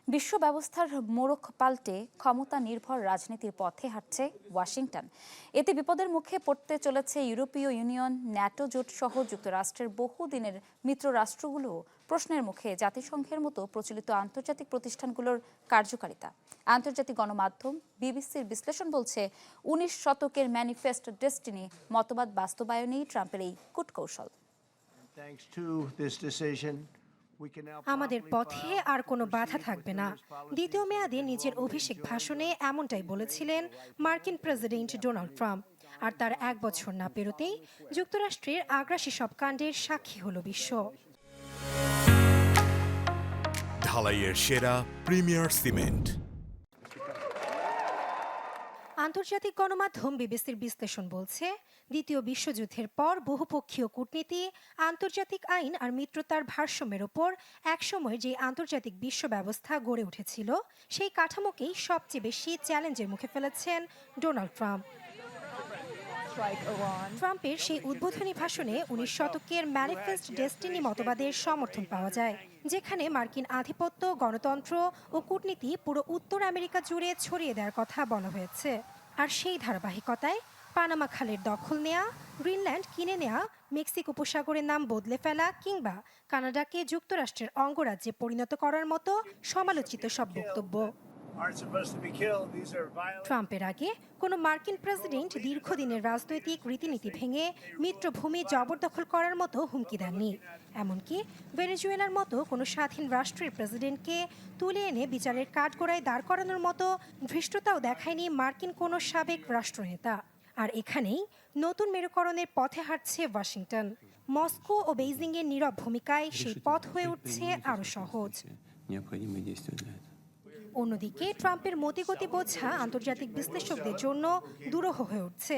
বিশ্ব ব্যবস্থার মোড়ক পাল্টে ক্ষমতা নির্ভর রাজনীতির পথে হাঁটছে ওয়াশিংটন। এতে বিপদের মুখে পড়তে চলেছে ইউরোপীয় ইউনিয়ন, ন্যাটো জোট সহ যুক্তরাষ্ট্রের বহুদিনের মিত্র রাষ্ট্রগুলো প্রশ্নের মুখে জাতিসংঘের মতো প্রচলিত আন্তর্জাতিক প্রতিষ্ঠানগুলোর কার্যকারিতা। আন্তর্জাতিক গণমাধ্যম বিবিসির বিশ্লেষণ বলছে 19 শতকের ম্যানিফেস্ট ডেস্টিনি মতবাদ বাস্তবায়নেই ট্রাম্পের এই কূটকৌশল। আমাদের পথে আর কোনো বাধা থাকবে না। দ্বিতীয় মেয়াদে নিজের অভিষেক ভাষণে এমনটাই বলেছিলেন মার্কিন প্রেসিডেন্ট ডোনাল্ড ট্রাম্প। আর তার 1 বছর না পেরোতেই যুক্তরাষ্ট্রের আগ্রাসী সব কাণ্ডের সাক্ষী হলো বিশ্ব। ঢালাইয়ের সেরা প্রিমিয়ার সিমেন্ট। আন্তর্জাতিক গণমাধ্যম বিবিসির বিশ্লেষণ বলছে, দ্বিতীয় বিশ্বযুদ্ধের পর বহুপক্ষীয় কূটনীতি, আন্তর্জাতিক আইন আর মিত্রতার ভারসাম্যের ওপর একসময় যে আন্তর্জাতিক বিশ্ব ব্যবস্থা গড়ে উঠেছিল, সেই কাঠামোকেই সবচেয়ে বেশি চ্যালেঞ্জের মুখে ফেলেছেন ডোনাল্ড ট্রাম্প। ট্রাম্পের সেই উদ্বোধনী ভাষণে 19 শতকের ম্যানিফেস্ট ডেস্টিনি মতবাদের সমর্থন পাওয়া যায়, যেখানে মার্কিন আধিপত্য, গণতন্ত্র ও কূটনীতি পুরো উত্তর আমেরিকা জুড়ে ছড়িয়ে দেওয়ার কথা বলা হয়েছে। আর সেই ধারাবাহিকতায় পানামা খালের দখল নেয়া, গ্রিনল্যান্ড কিনে নেয়া, মেক্সিকো উপসাগরের নাম বদলে ফেলা কিংবা কানাডাকে যুক্তরাষ্ট্রের অঙ্গরাজ্যে পরিণত করার মতো সমালোচিত সব বক্তব্য। ট্রাম্পের আগে কোনো মার্কিন প্রেসিডেন্ট দীর্ঘদিনের রাজনৈতিক রীতিনীতি ভেঙে মিত্রভূমি জবরদখল করার মতো হুমকি দেননি। এমনকি ভেনেজুয়েলার মতো কোনো স্বাধীন রাষ্ট্রের প্রেসিডেন্টকে তুলে এনে বিচারের কাঠগড়ায় দাঁড় করানোর মতো ধৃষ্টতাও দেখায়নি মার্কিন কোনো সাবেক রাষ্ট্রনেতা। আর এখানেই নতুন মেরুকরণের পথে হাঁটছে ওয়াশিংটন। মস্কো ও বেইজিংয়ের নীরব ভূমিকায় সেই পথ হয়ে উঠছে আরও সহজ। অন্যদিকে ট্রাম্পের মতিগতি বোঝা আন্তর্জাতিক বিশ্লেষকদের জন্য দুরূহ হয়ে উঠছে।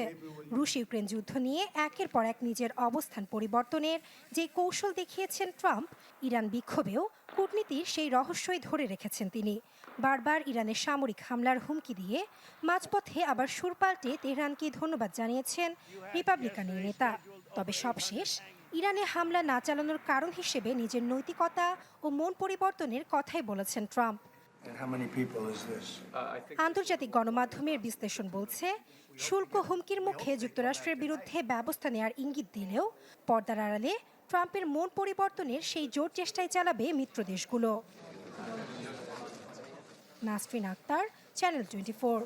রুশ ইউক্রেন যুদ্ধ নিয়ে একের পর এক নিজের অবস্থান পরিবর্তনের যে কৌশল দেখিয়েছেন ট্রাম্প, ইরান বিক্ষোভেও কূটনীতির সেই রহস্যই ধরে রেখেছেন তিনি। বারবার ইরানের সামরিক হামলার হুমকি দিয়ে মাঝপথে আবার সুর পাল্টে তেহরানকে ধন্যবাদ জানিয়েছেন রিপাবলিকান এই নেতা। তবে সবশেষ ইরানে হামলা না চালানোর কারণ হিসেবে নিজের নৈতিকতা ও মন পরিবর্তনের কথাই বলেছেন ট্রাম্প। আন্তর্জাতিক গণমাধ্যমের বিশ্লেষণ বলছে, শুল্ক হুমকির মুখে যুক্তরাষ্ট্রের বিরুদ্ধে ব্যবস্থা নেওয়ার ইঙ্গিত দিলেও পর্দার আড়ালে ট্রাম্পের মন পরিবর্তনের সেই জোর চেষ্টাই চালাবে মিত্র দেশগুলো। নাসরিন আক্তার, চ্যানেল 24।